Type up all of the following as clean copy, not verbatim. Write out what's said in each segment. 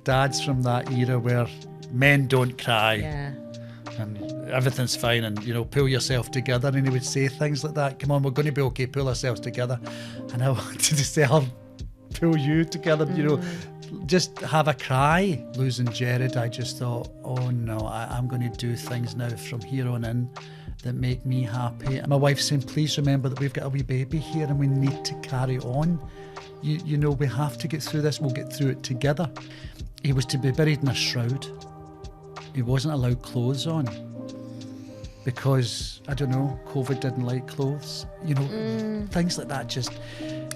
dads from that era where men don't cry. Yeah. And everything's fine, and pull yourself together, and he would say things like that. Come on, we're going to be okay, pull ourselves together. And I wanted to say, I'll pull you together, just have a cry. Losing Gerard, I just thought, oh no, I'm going to do things now from here on in that make me happy. My wife's saying, please remember that we've got a wee baby here and we need to carry on. We have to get through this, we'll get through it together. He was to be buried in a shroud. He wasn't allowed clothes on because, I don't know, COVID didn't like clothes. Things like that just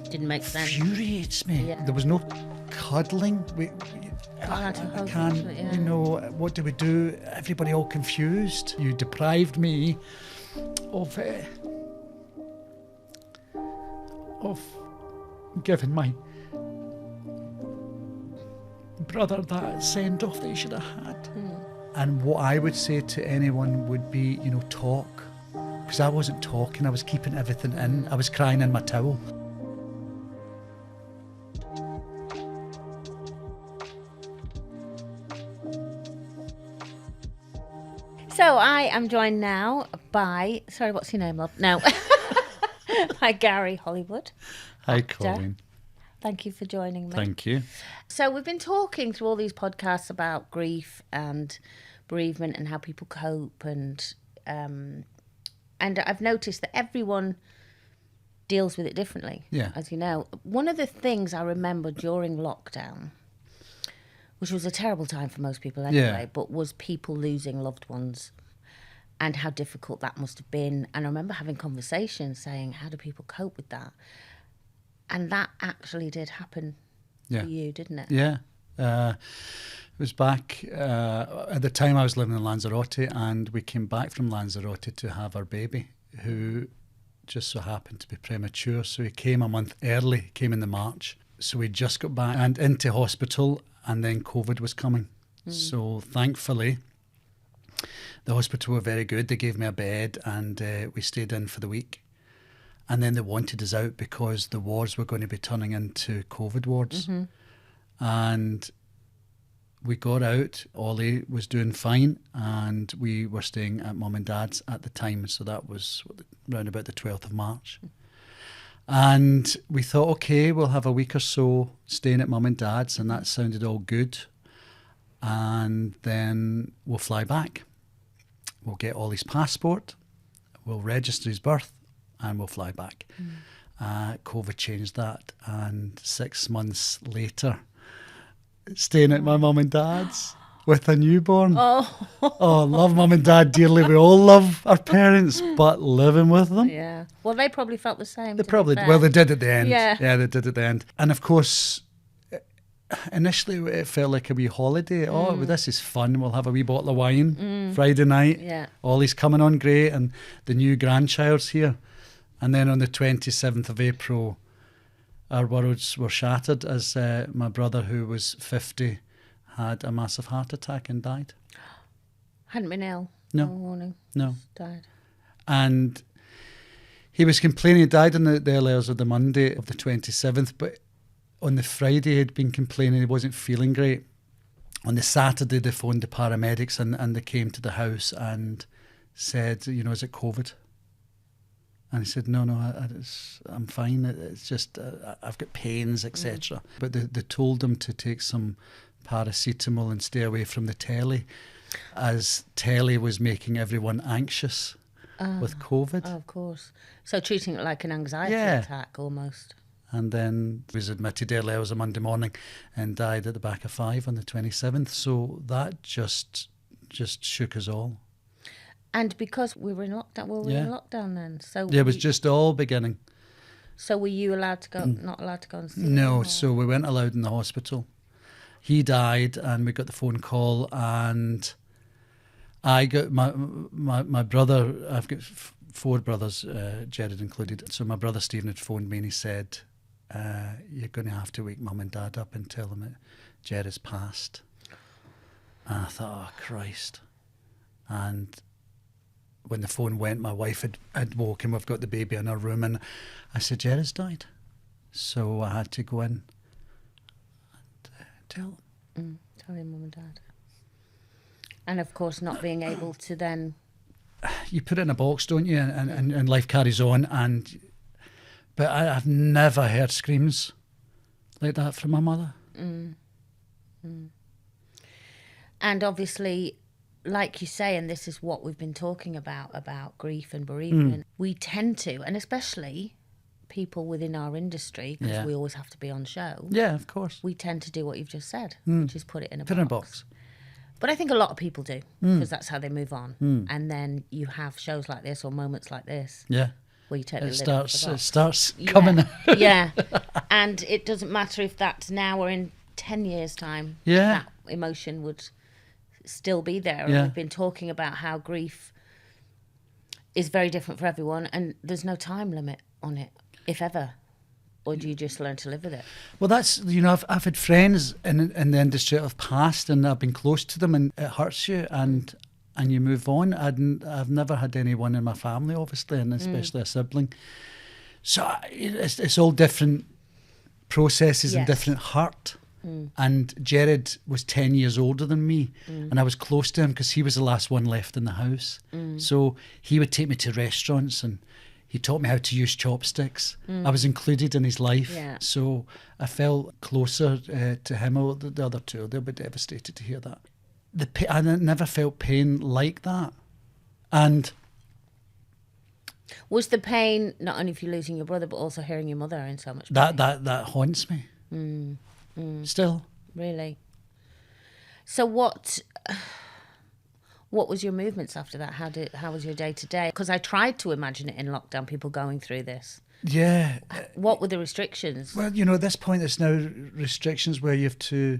didn't make sense. Infuriates me. Yeah. There was no cuddling. I can't, what do we do? Everybody all confused. You deprived me of giving my brother that send-off that he should have had. And what I would say to anyone would be, talk. Because I wasn't talking, I was keeping everything in. I was crying in my towel. So I am joined now by, sorry, what's your name, love? No. By Gary Hollywood. Hi, Colleen. Thank you for joining me. Thank you. So we've been talking through all these podcasts about grief and bereavement and how people cope, and I've noticed that everyone deals with it differently. Yeah. As you know, one of the things I remember during lockdown, which was a terrible time for most people anyway, but was people losing loved ones and how difficult that must have been. And I remember having conversations saying, how do people cope with that? And that actually did happen for you, didn't it? Yeah. It was back, at the time I was living in Lanzarote, and we came back from Lanzarote to have our baby, who just so happened to be premature. So he came a month early, came in the March. So we just got back and into hospital, and then COVID was coming. So thankfully, the hospital were very good. They gave me a bed, and we stayed in for the week. And then they wanted us out because the wards were going to be turning into COVID wards. And we got out. Ollie was doing fine, and we were staying at Mum and Dad's at the time. So that was around about the 12th of March. And we thought, okay, we'll have a week or so staying at Mum and Dad's, and that sounded all good. And then we'll fly back. We'll get Ollie's passport. We'll register his birth. And we'll fly back. COVID changed that, and 6 months later, staying at my mum and dad's with a newborn. Oh, love mum and dad dearly. We all love our parents, but living with them. Yeah. Well, they probably felt the same. They did at the end. Yeah, they did at the end. And of course, initially it felt like a wee holiday. Oh, this is fun. We'll have a wee bottle of wine Friday night. Yeah. Ollie's coming on great, and the new grandchild's here. And then on the 27th of April, our worlds were shattered as my brother, who was 50, had a massive heart attack and died. Hadn't been ill. No. All morning. No. Died. And he was complaining. He died on the early hours of the Monday of the 27th, but on the Friday he'd been complaining he wasn't feeling great. On the Saturday they phoned the paramedics and they came to the house and said, is it COVID? And he said, no, I'm fine. It's just, I've got pains, etc. But they told him to take some paracetamol and stay away from the telly, as telly was making everyone anxious with COVID. Oh, of course. So treating it like an anxiety attack almost. And then he was admitted early hours of Monday morning and died at the back of 5 on the 27th. So that just shook us all. And because we were in lockdown, in lockdown then. So it was just all beginning. So were you allowed to go? Not allowed to go and see him? No, so we weren't allowed in the hospital. He died, and we got the phone call, and I got my brother. I've got 4 brothers, Gerard included. So my brother Stephen had phoned me, and he said, "You're going to have to wake Mum and Dad up and tell them that Gerard's passed." And I thought, oh Christ! And when the phone went, my wife had woken. We've got the baby in her room, and I said, Gerard's died. So I had to go in and tell Dad. And of course, not being able to then... You put it in a box, don't you? And life carries on. But I've never heard screams like that from my mother. And obviously, like you say, and this is what we've been talking about grief and bereavement, we tend to, and especially people within our industry, because we always have to be on show. Yeah, of course. We tend to do what you've just said, which is put it in a box. Put it in a box. But I think a lot of people do, because that's how they move on. And then you have shows like this or moments like this. Yeah. Where you take the It lid off the starts. box. It starts coming out. Yeah. And it doesn't matter if that's now or in 10 years' time. Yeah. That emotion would still be there. And Yeah. we've been talking about how grief is very different for everyone, and there's no time limit on it, if ever. Or do you just learn to live with it? Well, that's, I've had friends in the industry that have passed, and I've been close to them, and it hurts you, and you move on. I've never had anyone in my family, obviously, and especially a sibling. So it's all different processes and different hurt. And Gerard was 10 years older than me, and I was close to him because he was the last one left in the house. So he would take me to restaurants, and he taught me how to use chopsticks. I was included in his life. Yeah. So I felt closer to him. The other two, they'll be devastated to hear that. I never felt pain like that. And was the pain not only for you losing your brother, but also hearing your mother in so much pain? that haunts me. Still. Really? So what was your movements after that? How was your day to day? Because I tried to imagine it in lockdown, people going through this. Yeah. What were the restrictions? Well, at this point, there's now restrictions where you have to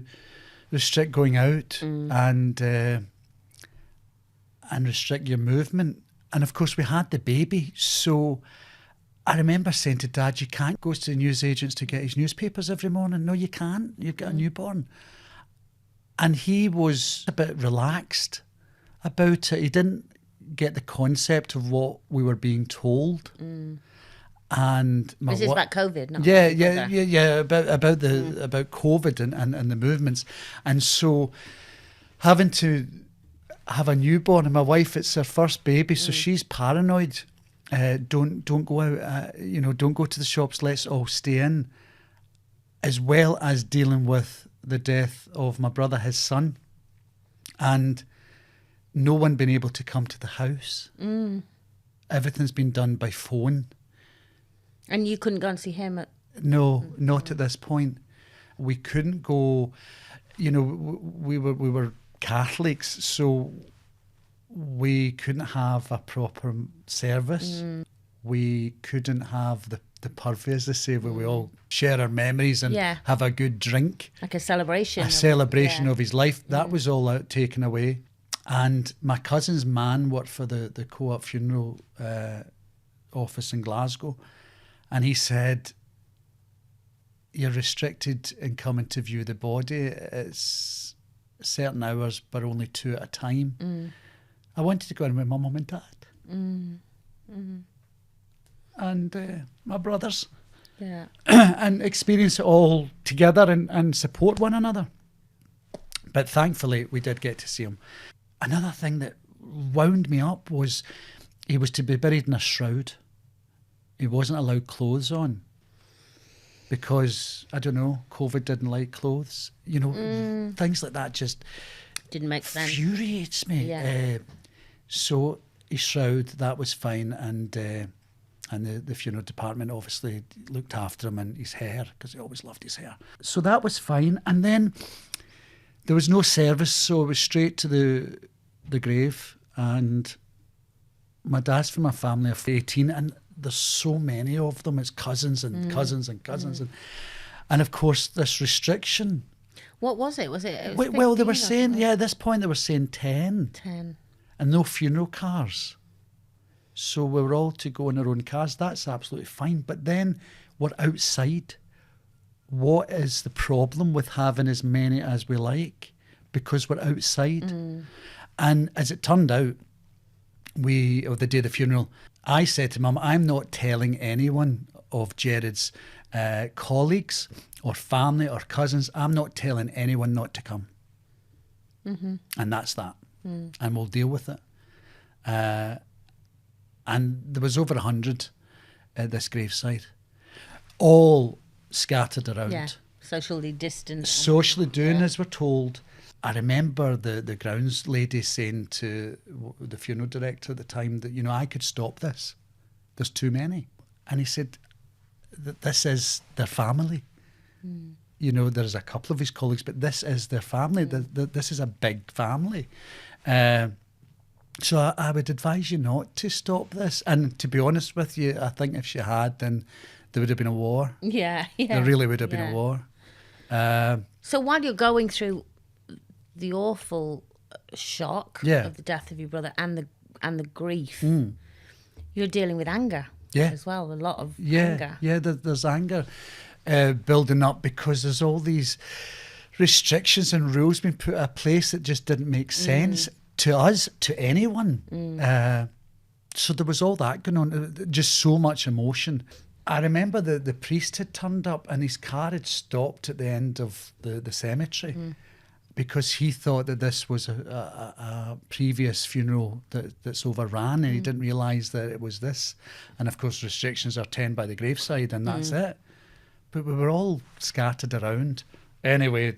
restrict going out and restrict your movement. And of course, we had the baby, so I remember saying to Dad, "You can't go to the newsagents to get his newspapers every morning. No, you can't. You've got a newborn." And he was a bit relaxed about it. He didn't get the concept of what we were being told. And This is about COVID, not yeah, about COVID and the movements. And so having to have a newborn, and my wife, it's her first baby, so she's paranoid. Don't go out, don't go to the shops, let's all stay in, as well as dealing with the death of my brother, his son, and no one been able to come to the house. Everything's been done by phone. And you couldn't go and see him? No, not at this point. We couldn't go, we were Catholics, so we couldn't have a proper service. We couldn't have the purvey, as they say, where we all share our memories and have a good drink. Like a celebration. Of his life. That was all taken away. And my cousin's man worked for the Co-op funeral office in Glasgow. And he said, "You're restricted in coming to view the body. It's certain hours, but only 2 at a time." I wanted to go in with my mum and dad. And my brothers. Yeah. And experience it all together and support one another. But thankfully, we did get to see him. Another thing that wound me up was he was to be buried in a shroud. He wasn't allowed clothes on because, I don't know, COVID didn't like clothes. Things like that just didn't make sense. Infuriates me. Yeah. So his shroud, that was fine, and the funeral department obviously looked after him and his hair, because he always loved his hair. So that was fine. And then there was no service, so it was straight to the grave. And my dad's from a family of 18, and there's so many of them. It's cousins and cousins and cousins. And of course, this restriction. What was it? Was it Well, they were saying, at this point, they were saying 10. 10. And no funeral cars. So we were all to go in our own cars. That's absolutely fine. But then we're outside. What is the problem with having as many as we like? Because we're outside. And as it turned out, the day of the funeral, I said to Mum, "I'm not telling anyone of Gerard's colleagues or family or cousins. I'm not telling anyone not to come. Mm-hmm. And that's that. And we'll deal with it. And there was over 100 at this graveside, all scattered around. Yeah, socially distant. Socially doing as we're told. I remember the grounds lady saying to the funeral director at the time that, I could stop this. There's too many. And he said that this is their family. There's a couple of his colleagues, but this is their family. This is a big family. So I would advise you not to stop this. And to be honest with you, I think if she had, then there would have been a war. Yeah. There really would have been a war. So while you're going through the awful shock of the death of your brother and the grief, you're dealing with anger as well, a lot of anger. Yeah, there's anger building up because there's all these restrictions and rules being put in place that just didn't make sense to us, to anyone. So there was all that going on, just so much emotion. I remember the priest had turned up and his car had stopped at the end of the cemetery because he thought that this was a previous funeral that's overran, and he didn't realise that it was this. And of course restrictions are 10 by the graveside and that's it. But we were all scattered around. Anyway,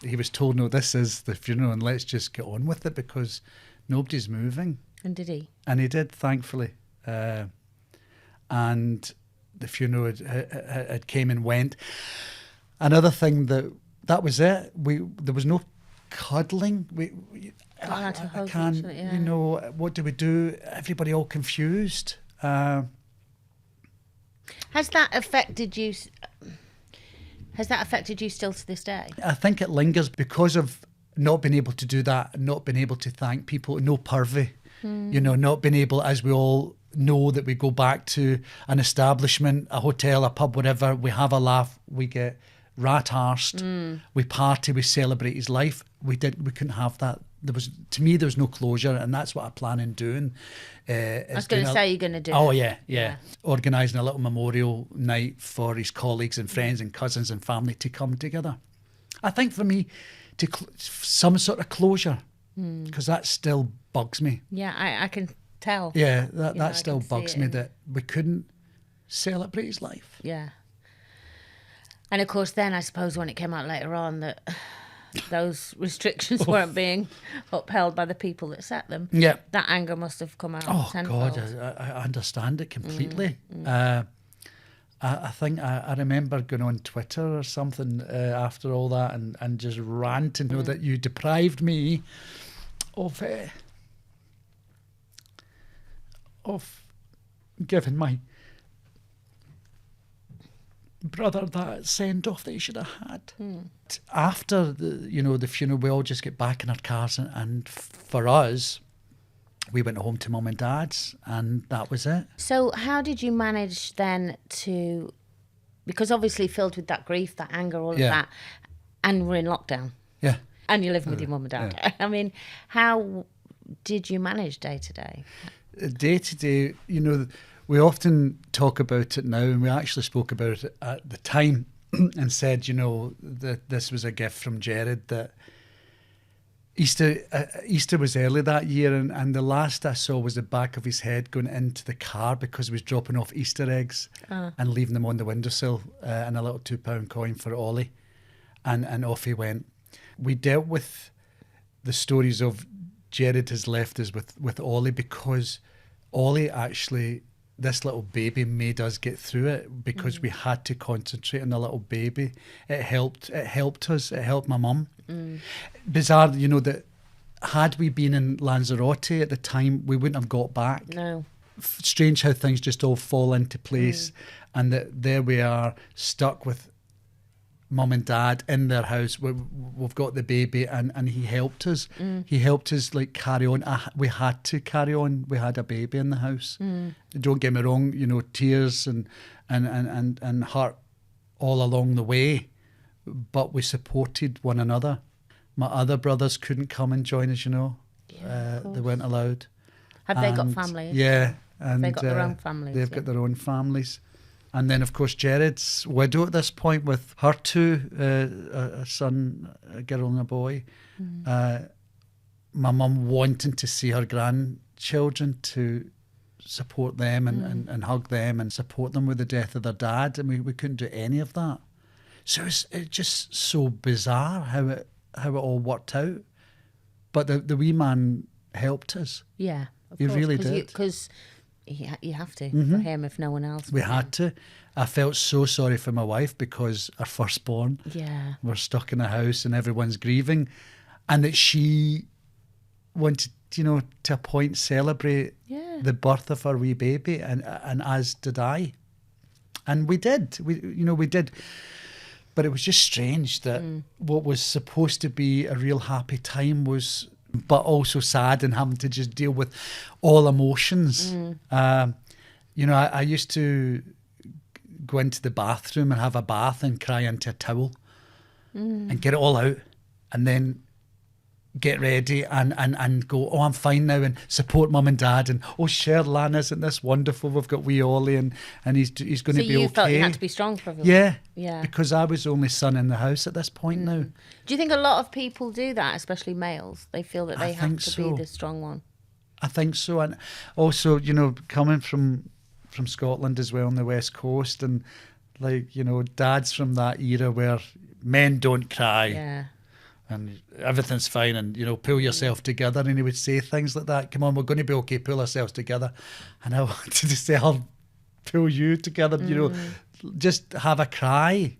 he was told, no, this is the funeral and let's just get on with it because nobody's moving. And did he? And he did, thankfully. And the funeral had came and went. Another thing that was it. There was no cuddling. I can't. What do we do? Everybody all confused. Has that affected you? Has that affected you still to this day? I think it lingers because of not being able to do that, not being able to thank people, no purvey. Not being able, as we all know, that we go back to an establishment, a hotel, a pub, whatever, we have a laugh, we get rat-arsed, we party, we celebrate his life. We couldn't have that. To me, there was no closure, and that's what I plan on doing. I was going to say you're going to do. Oh, yeah. Organising a little memorial night for his colleagues and friends and cousins and family to come together. I think for me, some sort of closure, because that still bugs me. Yeah, I can tell. Yeah, that still bugs me that we couldn't celebrate his life. Yeah. And of course, then I suppose when it came out later on that those restrictions weren't being upheld by the people that set them. Yeah, that anger must have come out. Oh tenfold. God, I understand it completely. I think I remember going on Twitter or something after all that and just ranting, that you deprived me of giving my brother that send off that he should have had. After the funeral, we all just get back in our cars, and for us, we went home to mum and dad's, and that was it. So how did you manage then to, because obviously filled with that grief, that anger, all of that, and we're in lockdown. Yeah. And you're living with your mum and dad. Yeah. I mean, how did you manage day to day? Day to day, we often talk about it now, and we actually spoke about it at the time and said, that this was a gift from Gerard, that Easter was early that year, and the last I saw was the back of his head going into the car because he was dropping off Easter eggs and leaving them on the windowsill and a little £2 coin for Ollie, and off he went. We dealt with the stories of Gerard has left us with Ollie because Ollie actually, this little baby made us get through it because we had to concentrate on the little baby. It helped us. It helped my mum. Bizarre, that had we been in Lanzarote at the time, we wouldn't have got back. No. Strange how things just all fall into place, and that there we are stuck with mum and dad in their house. We've got the baby, and he helped us. He helped us carry on. We had to carry on. We had a baby in the house. Don't get me wrong, tears and hurt all along the way, but we supported one another. My other brothers couldn't come and join us. They weren't allowed. Have they got families? Yeah, and they got their own families. They've got their own families. And then, of course, Gerard's widow at this point with her two, a son, a girl and a boy. My mum wanting to see her grandchildren, to support them and hug them and support them with the death of their dad. And we couldn't do any of that. So it's just so bizarre how it all worked out. But the wee man helped us. Yeah, He really did. Because you have to for him if no one else. We had to. I felt so sorry for my wife because our firstborn. Yeah. We're stuck in a house and everyone's grieving, and that she wanted, to a point celebrate the birth of our wee baby, and as did I, and we did. We did. But it was just strange that what was supposed to be a real happy time was, but also sad, and having to just deal with all emotions. I used to go into the bathroom and have a bath and cry into a towel and get it all out, and then get ready and go, oh, I'm fine now, and support mum and dad, and oh, Sherlan, isn't this wonderful? We've got wee Ollie, and he's going to be okay. So you felt you had to be strong for everyone? Yeah, because I was the only son in the house at this point now. Do you think a lot of people do that, especially males? They feel that they have to be the strong one. I think so, and also, coming from Scotland as well on the West Coast, and dad's from that era where men don't cry. And everything's fine, and pull yourself together. And he would say things like that. Come on, we're going to be okay. Pull ourselves together. And I wanted to say, I'll pull you together. Just have a cry.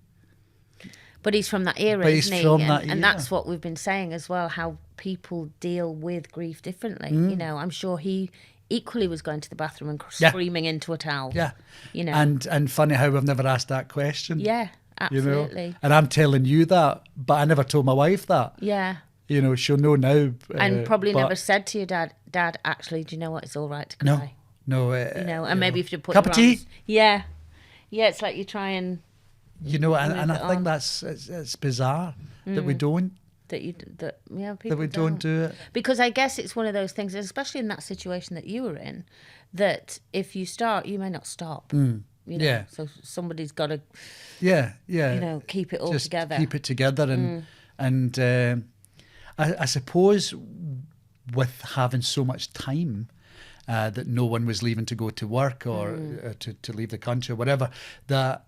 But he's from that era, isn't he? And that's what we've been saying as well. How people deal with grief differently. I'm sure he equally was going to the bathroom and screaming into a towel. Yeah. And funny how we've never asked that question. Yeah. Absolutely. And I'm telling you that, but I never told my wife that. Yeah. She'll know now. And probably never said to your dad, actually, do you know what? It's all right to cry. No. And maybe if you put cup of tea. Yeah. Yeah, it's like you try and. And I think it's bizarre that we don't. People that we don't do it. Because I guess it's one of those things, especially in that situation that you were in, that if you start, you may not stop. So somebody's got to, keep it all together. Keep it together, and I suppose with having so much time that no one was leaving to go to work or to leave the country or whatever, that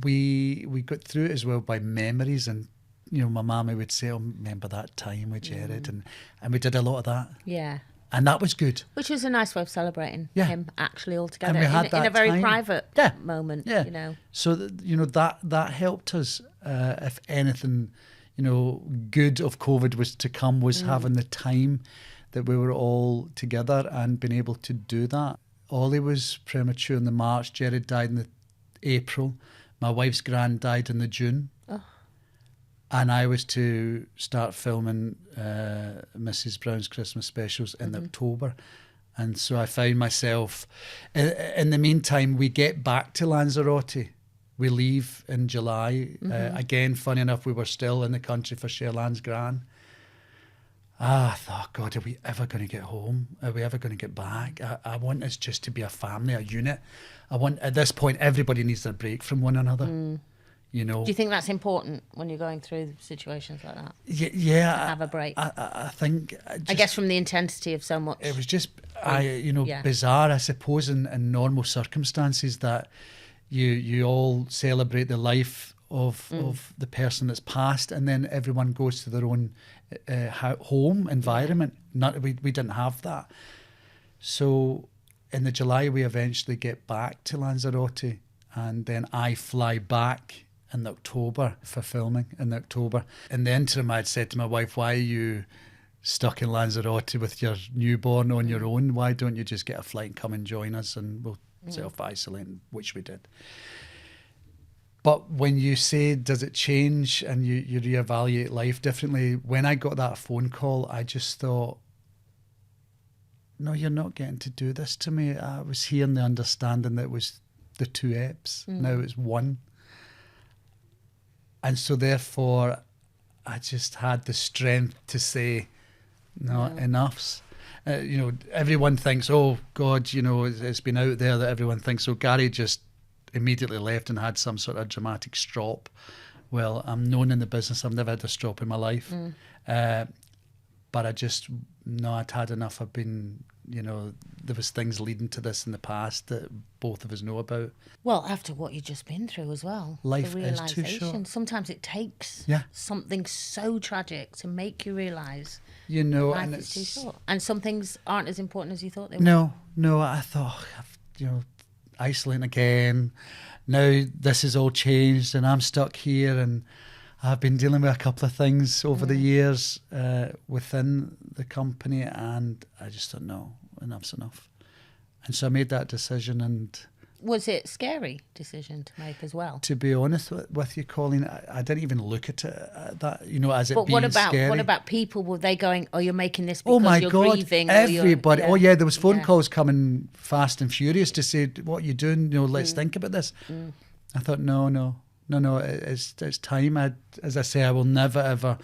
we got through it as well by memories. And my mama would say, "Oh, remember that time with Gerard," and we did a lot of that. Yeah. And that was good. Which was a nice way of celebrating him actually altogether. And we had in a very private moment. Yeah. So, that helped us. If anything, good of COVID was to come, was having the time that we were all together and being able to do that. Ollie was premature in the March. Gerard died in the April. My wife's grand died in the June. Oh. And I was to start filming Mrs. Brown's Christmas specials in October. And so I found myself, in the meantime, we get back to Lanzarote. We leave in July. Again, funny enough, we were still in the country for Sherlan's gran. I thought, God, are we ever going to get home? Are we ever going to get back? I want us just to be a family, a unit. At this point, everybody needs a break from one another. Do you think that's important when you're going through situations like that? Yeah. To have a break. I think. I guess from the intensity of so much. It was just, bizarre, I suppose, in normal circumstances that you all celebrate the life of the person that's passed, and then everyone goes to their own home environment. We didn't have that. So in the July, we eventually get back to Lanzarote, and then I fly back in October for filming in October. In the interim, I'd said to my wife, why are you stuck in Lanzarote with your newborn on your own? Why don't you just get a flight and come and join us, and we'll self-isolate, which we did. But when you say, does it change, and you reevaluate life differently, when I got that phone call, I just thought, no, you're not getting to do this to me. I was hearing the understanding that it was the 2 eps. Now it's 1. And so therefore, I just had the strength to say, no, enough's. Everyone thinks, oh, God, it's been out there that everyone thinks, oh, Gary just immediately left and had some sort of dramatic strop. Well, I'm known in the business. I've never had a strop in my life. But I'd had enough. I've been, there was things leading to this in the past that both of us know about. Well, after what you've just been through as well. Life the is too short. Sometimes it takes something so tragic to make you realise life and is too short. And some things aren't as important as you thought they were. No, I thought, isolating again. Now this has all changed and I'm stuck here, and I've been dealing with a couple of things over the years within the company, and I just thought, no, enough's enough. And so I made that decision. And was it a scary decision to make as well? To be honest with you, Colleen, I didn't even look at it that, as it being scary. But what about people? Were they going, oh, you're making this because you're grieving? Everybody. Oh, yeah, there was phone calls coming fast and furious to say, what are you doing? Let's think about this. I thought, no, it's time. As I say, I will never, ever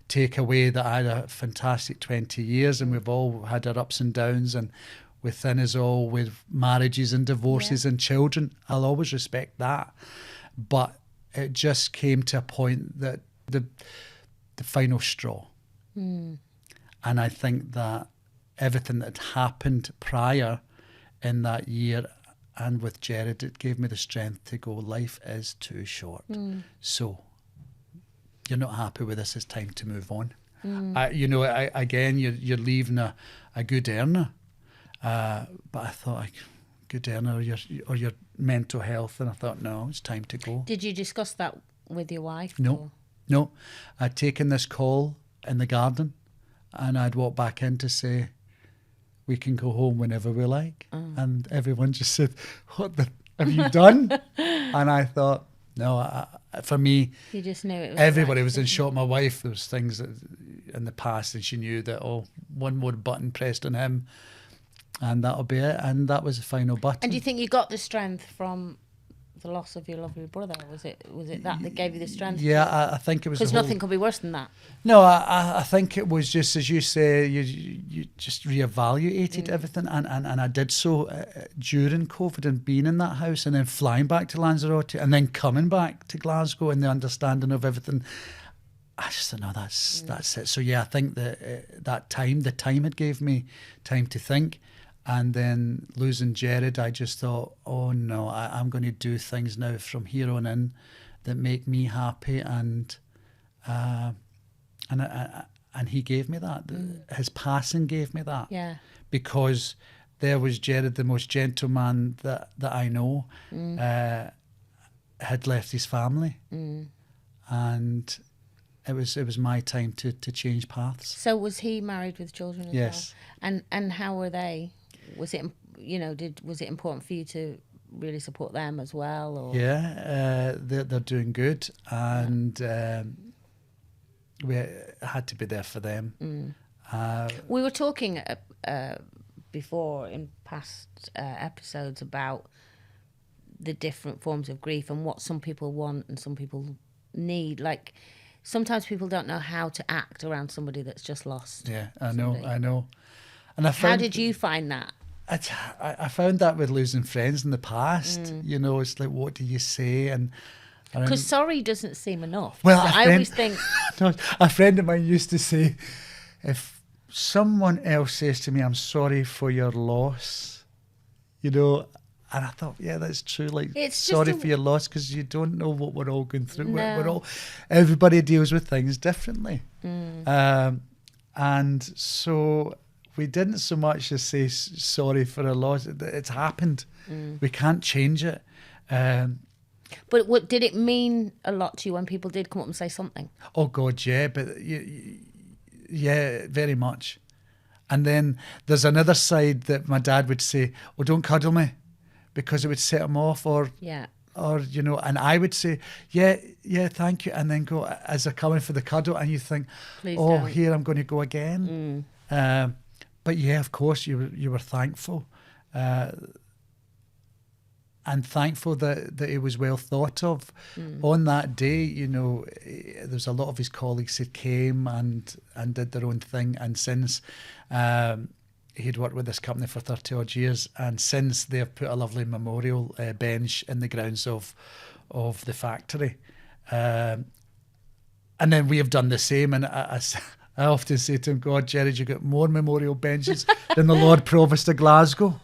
take away that I had a fantastic 20 years and we've all had our ups and downs, and within us all with marriages and divorces and children. I'll always respect that. But it just came to a point that the final straw. And I think that everything that happened prior in that year and with Gerard, it gave me the strength to go, life is too short. So you're not happy with this, it's time to move on. Again, you're leaving a good earner. But I thought, good earner or your mental health, and I thought, no, it's time to go. Did you discuss that with your wife? No. I'd taken this call in the garden, and I'd walk back in to say, we can go home whenever we like. And everyone just said, what have you done? And I thought, no, for me, you just knew it was everybody was in shock. My wife, there was things that in the past, and she knew that, one more button pressed on him, and that'll be it. And that was the final button. And do you think you got the strength from the loss of your lovely brother? Was it that gave you the strength? Yeah, I think it was. Because nothing could be worse than that. No, I think it was just, as you say, you just reevaluated everything, and I did so during COVID and being in that house, and then flying back to Lanzarote, and then coming back to Glasgow, and the understanding of everything. I just thought, no, that's it. So yeah, I think that the time had gave me time to think. And then losing Gerard, I just thought, oh no, I'm going to do things now from here on in that make me happy, and he gave me that. His passing gave me that. Yeah. Because there was Gerard, the most gentle man that I know, had left his family, and it was my time to change paths. So was he married with children as well? Yes. And how were they? Was it was it important for you to really support them as well? Or? Yeah, they're doing good, and we had to be there for them. We were talking before in past episodes about the different forms of grief and what some people want and some people need. Like, sometimes people don't know how to act around somebody that's just lost. Yeah, I know. And how did you find that? I found that with losing friends in the past. It's like, what do you say? And because sorry doesn't seem enough. Well, I always think a friend of mine used to say, if someone else says to me, "I'm sorry for your loss," and I thought, yeah, that's true. Like, it's sorry for your loss, because you don't know what we're all going through. No. Everybody deals with things differently, and so we didn't so much as say sorry for a loss. It's happened. We can't change it. But what did it mean a lot to you when people did come up and say something? Oh God, yeah, but yeah, very much. And then there's another side that my dad would say, "Oh, don't cuddle me," because it would set him off, or and I would say, yeah, thank you, and then go as they're coming for the cuddle, and you think, please oh, don't. Here I'm going to go again. But yeah, of course, you were thankful, and thankful that it was well thought of. On that day, there's a lot of his colleagues that came and did their own thing, and since he'd worked with this company for 30 odd years, and since they've put a lovely memorial bench in the grounds of the factory. And then we have done the same, and I often say to him, God, Gerard, you've got more memorial benches than the Lord Provost of Glasgow.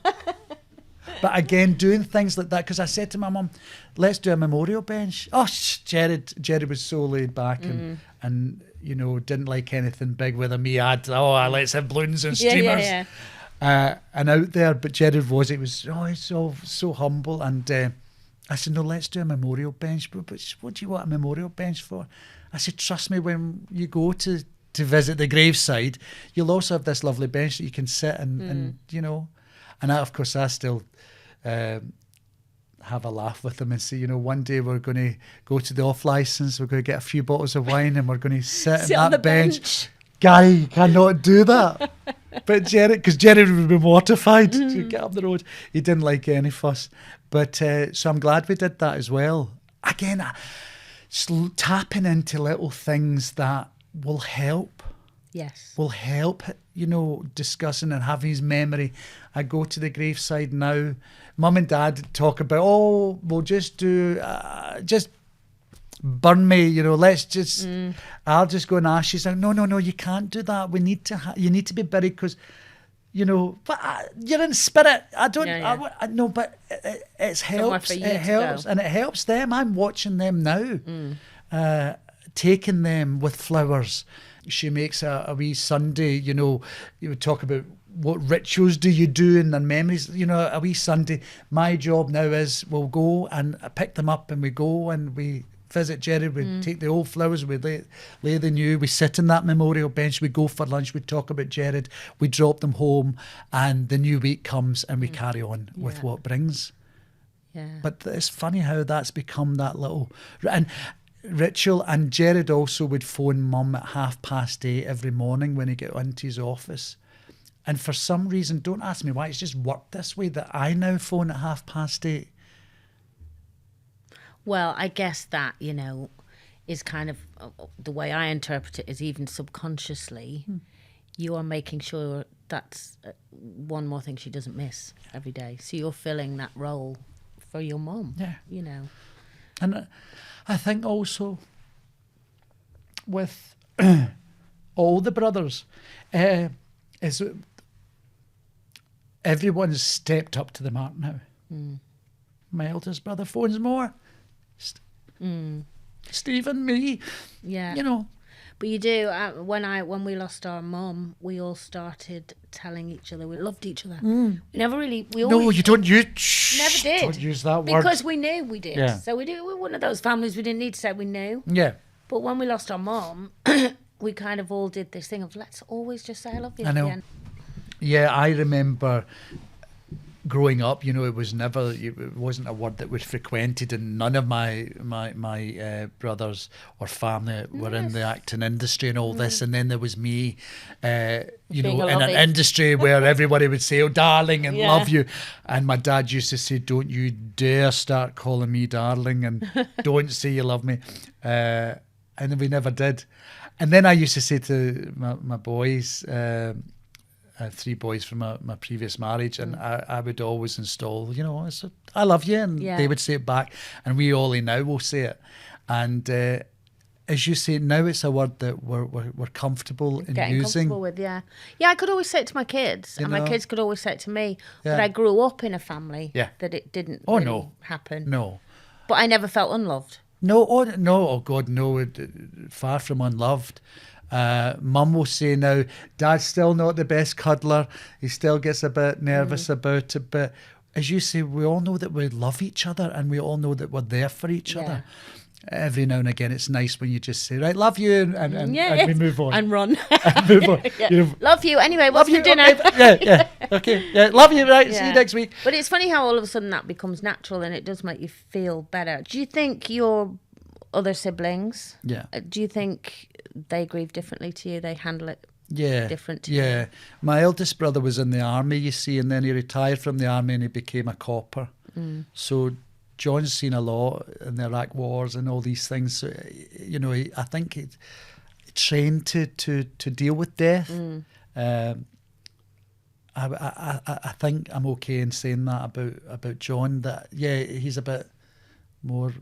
But again, doing things like that, because I said to my mum, let's do a memorial bench. Oh, Gerard was so laid back and you know, didn't like anything big with a me ad. Oh, let's have balloons and streamers. And out there, but Gerard he's so humble. And I said, no, let's do a memorial bench. But what do you want a memorial bench for? I said, trust me, when you go to visit the graveside, you'll also have this lovely bench that you can sit and you know. And of course, I still have a laugh with them and say, you know, one day we're going to go to the off licence, we're going to get a few bottles of wine and we're going to sit on that bench. Gary, you cannot do that. But because Gerard would be mortified to get up the road. He didn't like any fuss. But so I'm glad we did that as well. Again, just tapping into little things that will help. Yes. Will help, you know, discussing and having his memory. I go to the graveside now. Mum and Dad talk about, we'll just do, just burn me, you know, let's just, I'll just go and ask. She's like, no, you can't do that. We need to, you need to be buried because, you know, but you're in spirit. I don't, I know, but it helps. It helps. And it helps them. I'm watching them now, taking them with flowers. She makes a wee Sunday, you know, you would talk about what rituals do you do in their memories, you know, a wee Sunday. My job now is we'll go and I pick them up and we go and we visit Gerard, we take the old flowers, we lay the new, we sit in that memorial bench, we go for lunch, we talk about Gerard, we drop them home, and the new week comes and we carry on with what brings. Yeah. But it's funny how that's become that little... and ritual. And Gerard also would phone Mum at 8:30 every morning when he got into his office. And for some reason, don't ask me why, it's just worked this way that I now phone at 8:30. Well, I guess that, you know, is kind of the way I interpret it, is even subconsciously, you are making sure that's one more thing she doesn't miss every day. So you're filling that role for your mum, you know. And I think also with all the brothers, is everyone's stepped up to the mark now. My eldest brother phones more. Stephen, me. Yeah. You know. But you do. When we lost our mum, we all started telling each other we loved each other. We never really. No, you don't use. Never did. Don't use that word. Because we knew we did. Yeah. So we're one of those families we didn't need to say we knew. Yeah. But when we lost our mum, we kind of all did this thing of let's always just say I love you. I know. Again. Yeah, I remember growing up, you know, it wasn't a word that was frequented, and none of my brothers or family were in the acting industry and all this. And then there was me, you know, in an industry where everybody would say, oh, darling, and love you. And my dad used to say, don't you dare start calling me darling, and don't say you love me. And we never did. And then I used to say to my boys, I had 3 boys from my previous marriage, and I would always install, you know, I love you, and they would say it back, and we all now will say it. And as you say, now it's a word that we're comfortable in Getting using. Comfortable with, yeah. I could always say it to my kids, and my kids could always say it to me. But I grew up in a family that it didn't really happen. No. But I never felt unloved. No, oh God, no, far from unloved. Mum will say now, Dad's still not the best cuddler. He still gets a bit nervous about it. But as you say, we all know that we love each other, and we all know that we're there for each other. Every now and again, it's nice when you just say, right, love you, and we move on. And run. And move on. You know, love you. Anyway, what's for dinner? Okay, okay. Love you, right, see you next week. But it's funny how all of a sudden that becomes natural, and it does make you feel better. Do you think your other siblings, do you think they grieve differently to you? They handle it different to you? My eldest brother was in the army, you see, and then he retired from the army and he became a copper. So John's seen a lot in the Iraq wars and all these things. So, you know, I think he trained to deal with death. I think I'm okay in saying that about John, that, yeah, he's a bit more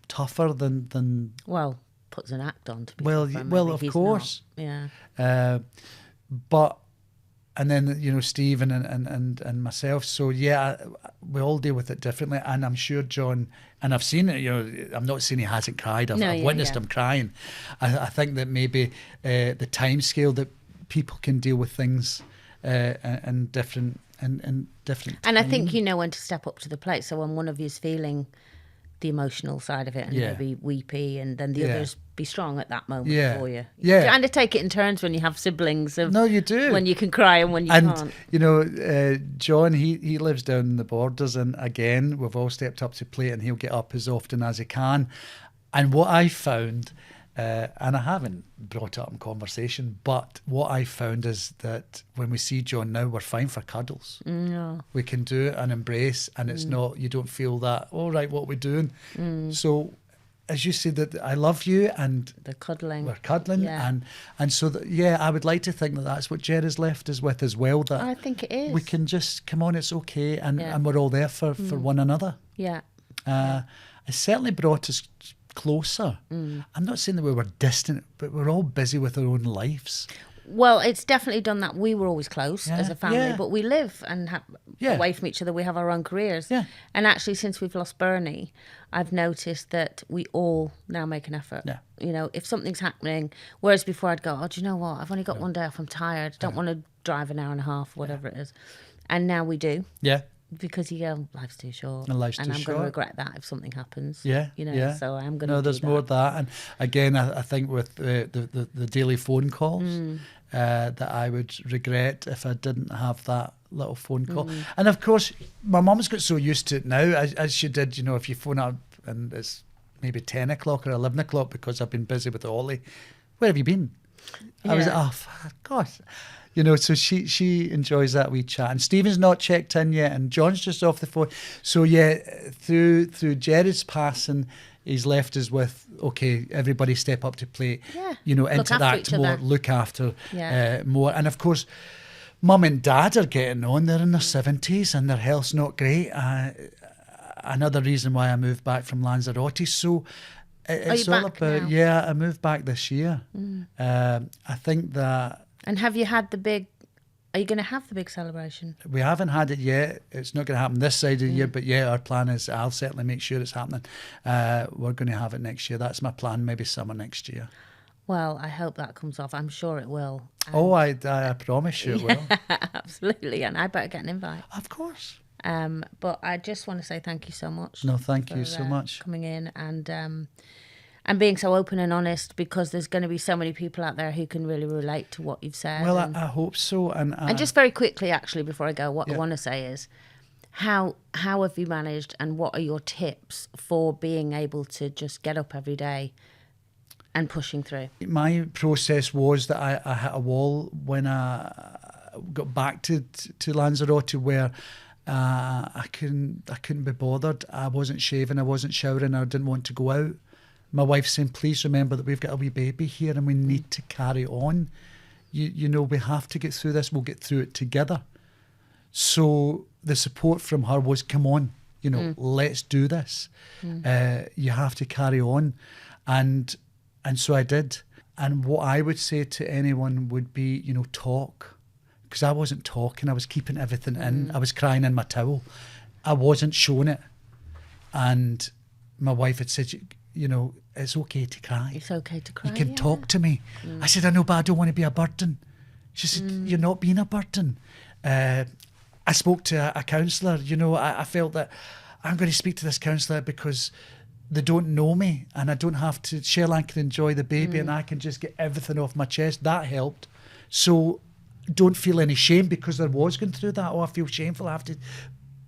tougher than Well, puts an act on, to be well, fair, well, maybe of he's course. not. Yeah. But, and then, you know, Stephen and myself. So, yeah, we all deal with it differently. And I'm sure John, and I've seen it, you know, I'm not saying he hasn't cried. I've witnessed him crying. I think that maybe the time scale that people can deal with things in different different And I think you know when to step up to the plate. So when one of you's feeling the emotional side of it and maybe weepy, and then the others be strong at that moment for you. Yeah. You kind of take it in turns when you have siblings. No, you do. When you can cry and when you can't. And, you know, John, he lives down in the Borders, and again, we've all stepped up to plate, and he'll get up as often as he can. And what I found, and I haven't brought it up in conversation, but what I found is that when we see John now, we're fine for cuddles. Yeah. We can do it and embrace, and it's not, you don't feel that, all right, what are we doing? So, as you said, that I love you, and the cuddling. we're cuddling, and so that, I would like to think that that's what Gerard's left us with as well. That I think it is. we can just come on, it's okay, and we're all there for one another. Yeah. It certainly brought us closer. I'm not saying that we were distant, but we're all busy with our own lives. Well, it's definitely done that. We were always close as a family, but we live and away from each other. We have our own careers. Yeah. And actually, since we've lost Bernie, I've noticed that we all now make an effort. Yeah. You know, if something's happening, whereas before I'd go, do you know what? I've only got one day off. I'm tired. Don't want to drive an hour and a half, whatever it is. And now we do. Yeah. Because you go, life's too short. And life's too I'm going short. to regret that if something happens. Yeah. You know, yeah. so I'm going to No, do there's that. more of that. And again, I think with the daily phone calls, that I would regret if I didn't have that little phone call. And of course, my mum's got so used to it now, as she did, you know, if you phone up and it's maybe 10 o'clock or 11 o'clock because I've been busy with Ollie, where have you been? I was, gosh. You know, so she enjoys that wee chat. And Stephen's not checked in yet, and John's just off the phone. So, yeah, through Gerard's passing, he's left us with, okay, everybody step up to plate. Yeah. You know, Look after interact each more, other. look after Yeah. more. And, of course, Mum and Dad are getting on. They're in their 70s and their health's not great. Another reason why I moved back from Lanzarote. So it's all back about, now? I moved back this year. I think that And have you had are you going to have the big celebration? we haven't had it yet. It's not going to happen this side of the year, but our plan is I'll certainly make sure it's happening. We're going to have it next year. That's my plan, maybe summer next year. Well, I hope that comes off. I'm sure it will. I promise you it will. Absolutely. And I better get an invite. Of course. But I just want to say thank you so much. No, thank you so much. Coming in and being so open and honest, because there's going to be so many people out there who can really relate to what you've said. Well, I hope so. And just very quickly, actually, before I go, what I want to say is, how have you managed, and what are your tips for being able to just get up every day and pushing through? My process was that I hit a wall when I got back to Lanzarote, where I couldn't be bothered. I wasn't shaving, I wasn't showering, I didn't want to go out. My wife's saying, please remember that we've got a wee baby here and we need to carry on. You know, we have to get through this. We'll get through it together. So the support from her was, come on, you know, let's do this. You have to carry on. And so I did. And what I would say to anyone would be, you know, talk. Because I wasn't talking. I was keeping everything in. I was crying in my towel. I wasn't showing it. And my wife had said, you know, it's okay to cry. It's okay to cry. You can talk to me. I said, I know, but I don't want to be a burden. She said, you're not being a burden. I spoke to a counsellor. You know, I felt that I'm going to speak to this counsellor because they don't know me and I don't have to, Sherlan can enjoy the baby and I can just get everything off my chest. That helped. So don't feel any shame, because there was going through that. Oh, I feel shameful. I have to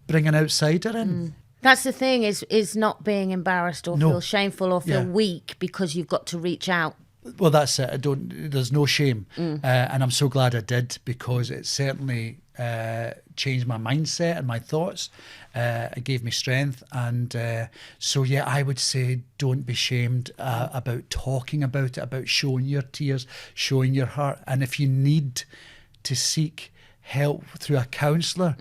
bring an outsider in. That's the thing, is not being embarrassed or feel shameful or feel weak because you've got to reach out. Well, that's it. There's no shame. And I'm so glad I did, because it certainly changed my mindset and my thoughts. It gave me strength. And so, I would say don't be shamed about talking about it, about showing your tears, showing your heart. And if you need to seek help through a counsellor,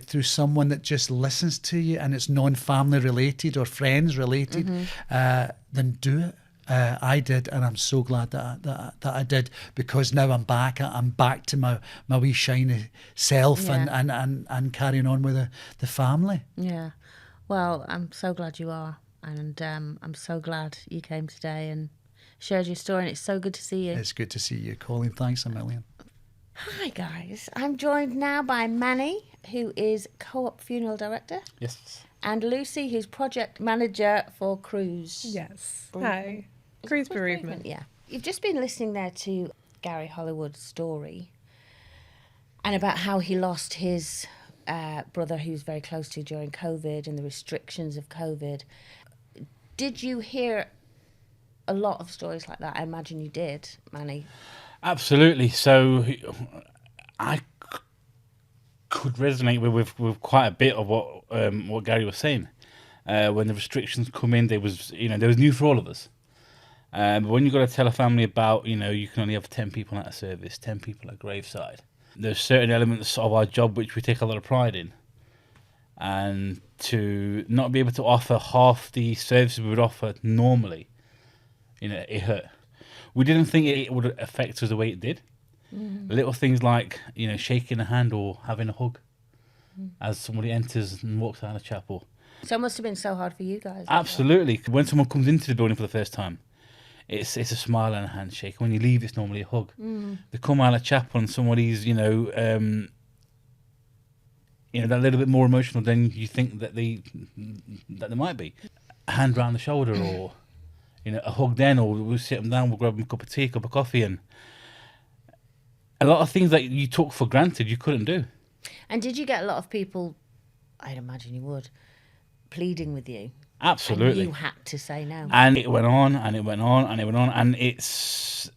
through someone that just listens to you and it's non-family related or friends related, then do it. I did, and I'm so glad that I did, because now I'm back. I'm back to my wee shiny self, and carrying on with the family. Yeah. Well, I'm so glad you are, and I'm so glad you came today and shared your story, and it's so good to see you. It's good to see you, Colleen. Thanks a million. Hi guys, I'm joined now by Manny, who is Co-op Funeral Director. Yes. And Lucy, who's Project Manager for Cruise. Yes. Bereavement. Hi. Cruise Bereavement. Yeah. You've just been listening there to Gary Hollywood's story and about how he lost his brother who was very close to during COVID and the restrictions of COVID. Did you hear a lot of stories like that? I imagine you did, Manny. Absolutely. So I could resonate with quite a bit of what Gary was saying. When the restrictions come in, there was new for all of us. But when you've got to tell a family about, you can only have 10 people at a service, 10 people at graveside. There's certain elements of our job which we take a lot of pride in. And to not be able to offer half the services we would offer normally, it hurt. We didn't think it would affect us the way it did. Little things like, shaking a hand or having a hug as somebody enters and walks out of the chapel. So it must have been so hard for you guys. Absolutely. When someone comes into the building for the first time, it's a smile and a handshake. When you leave, it's normally a hug. They come out of chapel and somebody's, that little bit more emotional than you think that they might be. A hand round the shoulder, or a hug then, or we'll sit them down, we'll grab them a cup of tea, a cup of coffee, and a lot of things that you took for granted you couldn't do. And did you get a lot of people, I'd imagine you would, pleading with you? Absolutely. And you had to say no. And it went on, and it went on, and it went on, and it's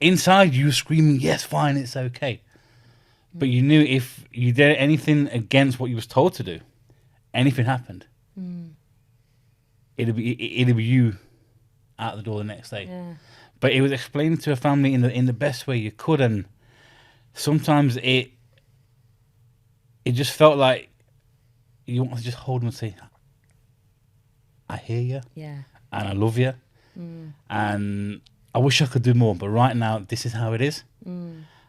inside you screaming, yes, fine, it's okay. But you knew if you did anything against what you was told to do, anything happened, it'd be you out the door the next day. Yeah. But it was explained to a family in the best way you could, and sometimes it just felt like you want to just hold them and say, I hear you, and I love you, and I wish I could do more, but right now this is how it is.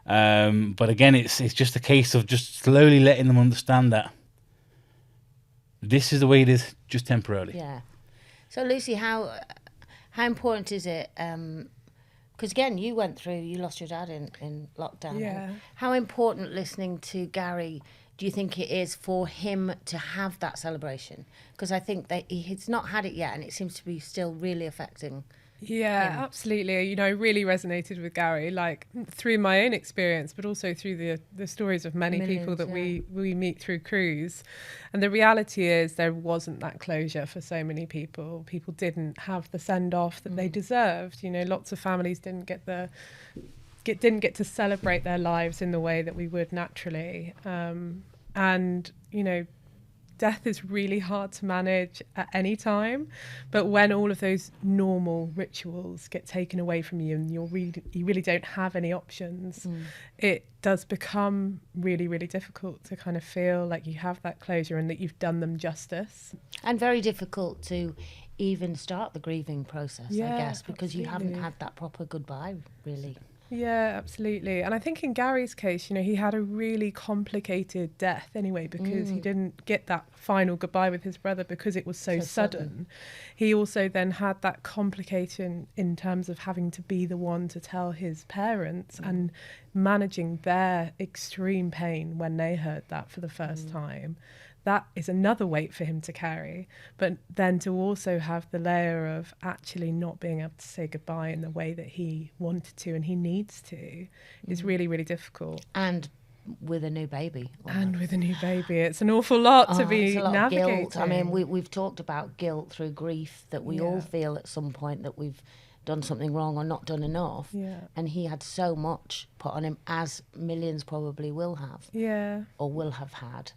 But again, it's just a case of just slowly letting them understand that this is the way it is, just temporarily. Yeah. So Lucy, how important is it? Because again, you lost your dad in lockdown. Yeah. How important listening to Gary do you think it is for him to have that celebration? Because I think that he's not had it yet, and it seems to be still really affecting. Yeah, absolutely. Really resonated with Gary, like through my own experience, but also through the stories of many people that we meet through Cruise. And the reality is there wasn't that closure for so many people. People didn't have the send-off that they deserved. Lots of families didn't get to celebrate their lives in the way that we would naturally. Death is really hard to manage at any time, but when all of those normal rituals get taken away from you and you really don't have any options, it does become really, really difficult to kind of feel like you have that closure and that you've done them justice. And very difficult to even start the grieving process, I guess, because you haven't had that proper goodbye, really. Yeah, absolutely. And I think in Gary's case, he had a really complicated death anyway, because he didn't get that final goodbye with his brother because it was so sudden. He also then had that complication in terms of having to be the one to tell his parents and managing their extreme pain when they heard that for the first time. That is another weight for him to carry. But then to also have the layer of actually not being able to say goodbye in the way that he wanted to and he needs to is really, really difficult. And with a new baby. It's an awful lot to be navigating. Guilt. I mean, we've talked about guilt through grief, that we all feel at some point that we've done something wrong or not done enough. Yeah. And he had so much put on him, as millions probably will have. Yeah. Or will have had.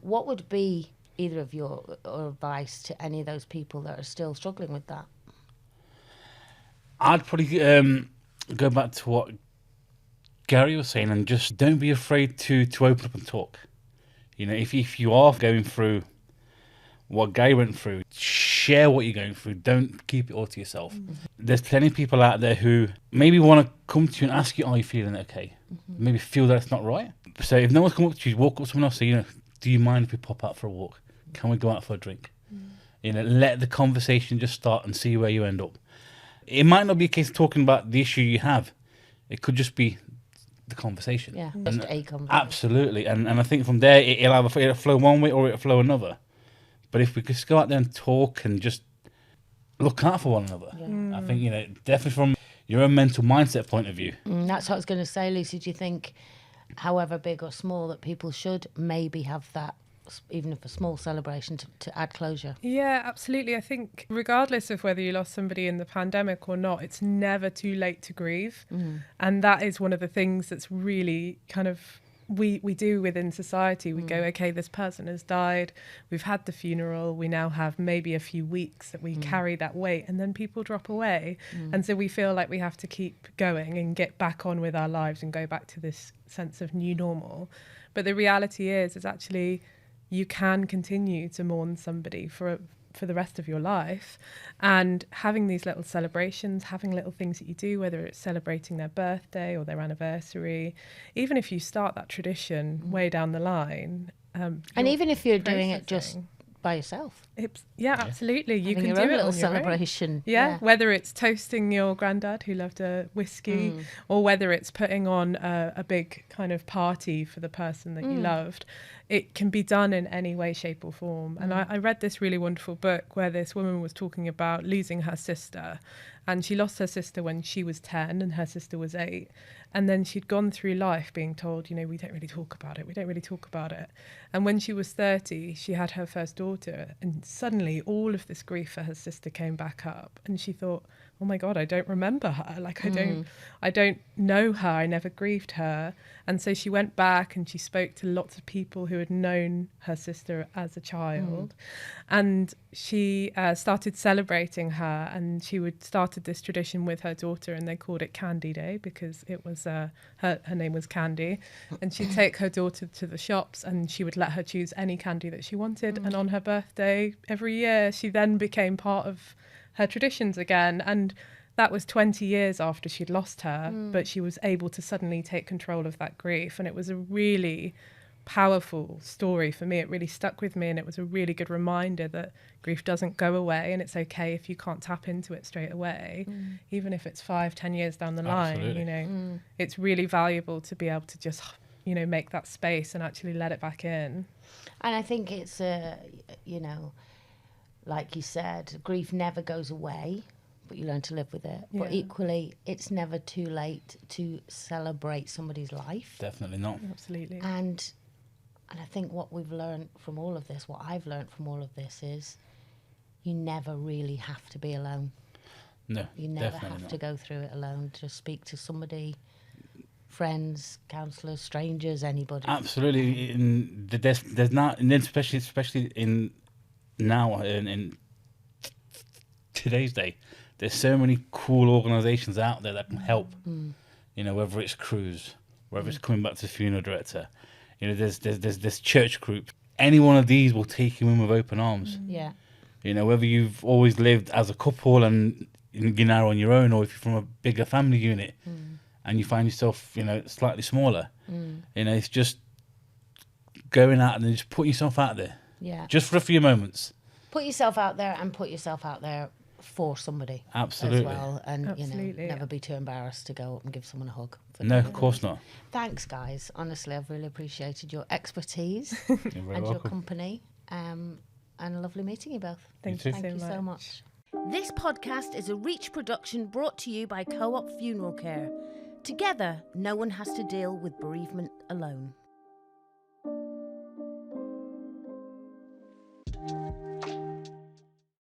What would be either of your advice to any of those people that are still struggling with that? I'd probably go back to what Gary was saying, and just don't be afraid to open up and talk. You know, if you are going through what Gary went through, share what you're going through. Don't keep it all to yourself. Mm-hmm. There's plenty of people out there who maybe want to come to you and ask you, are you feeling okay? Mm-hmm. Maybe feel that it's not right. So if no one's come up to you, walk up to someone else, say, you know, do you mind if we pop out for a walk? Can we go out for a drink? Mm-hmm. You know, let the conversation just start and see where you end up. It might not be a case of talking about the issue you have. It could just be the conversation. Yeah, just a conversation. Absolutely. And I think from there, it'll flow one way or it'll flow another. But if we could just go out there and talk and just look out for one another, I think, you know, definitely from your own mental mindset point of view. That's what I was going to say, Lucy. Do you think, however big or small, that people should maybe have that, even if a small celebration, to add closure? Yeah, absolutely. I think regardless of whether you lost somebody in the pandemic or not, it's never too late to grieve. And that is one of the things that's really kind of we do within society. We go, okay, this person has died, we've had the funeral, we now have maybe a few weeks that we carry that weight, and then people drop away. And so we feel like we have to keep going and get back on with our lives and go back to this sense of new normal. But the reality is actually you can continue to mourn somebody for the rest of your life, and having these little celebrations, having little things that you do, whether it's celebrating their birthday or their anniversary, even if you start that tradition way down the line, and even if you're doing it just by yourself, absolutely, you having can your do own it little on your own. celebration. Whether it's toasting your granddad who loved a whiskey, or whether it's putting on a big kind of party for the person that you loved. It can be done in any way, shape or form. And I read this really wonderful book where this woman was talking about losing her sister. And she lost her sister when she was 10 and her sister was 8. And then she'd gone through life being told, you know, we don't really talk about it. We don't really talk about it. And when she was 30, she had her first daughter. And suddenly all of this grief for her sister came back up. And she thought, oh my God, I don't remember her. Like, I don't know her. I never grieved her. And so she went back and she spoke to lots of people who had known her sister as a child. And she started celebrating her, and she started this tradition with her daughter, and they called it Candy Day because it was her name was Candy. And she'd take her daughter to the shops and she would let her choose any candy that she wanted. And on her birthday every year, she then became part of her traditions again. And that was 20 years after she'd lost her, but she was able to suddenly take control of that grief. And it was a really powerful story for me. It really stuck with me, and it was a really good reminder that grief doesn't go away, and it's okay if you can't tap into it straight away, even if it's 5-10 years down the line. You know, it's really valuable to be able to just, you know, make that space and actually let it back in. And I think it's you know, like you said, grief never goes away, but you learn to live with it. But equally, it's never too late to celebrate somebody's life. Definitely not. Absolutely. And I think what we've learned from all of this, what I've learned from all of this, is you never really have to be alone. No, you never have to go through it alone. Just speak to somebody, friends, counsellors, strangers, anybody. Absolutely. There's not, and then especially in now in today's day, there's so many cool organisations out there that can help. You know, whether it's crews, whether it's coming back to the funeral director. You know, there's this church group. Any one of these will take you in with open arms. Yeah. You know, whether you've always lived as a couple and you're now on your own, or if you're from a bigger family unit and you find yourself, you know, slightly smaller. You know, it's just going out and just putting yourself out there. Yeah. Just for a few moments. Put yourself out there, and put yourself out there for somebody. Absolutely. As well. And, Absolutely. you know, never be too embarrassed to go up and give someone a hug. No, of course not. Thanks, guys. Honestly, I've really appreciated your expertise You're very welcome. your company. And lovely meeting you both. Thank You you too. so much. This podcast is a Reach production brought to you by Co-op Funeral Care. Together, no one has to deal with bereavement alone.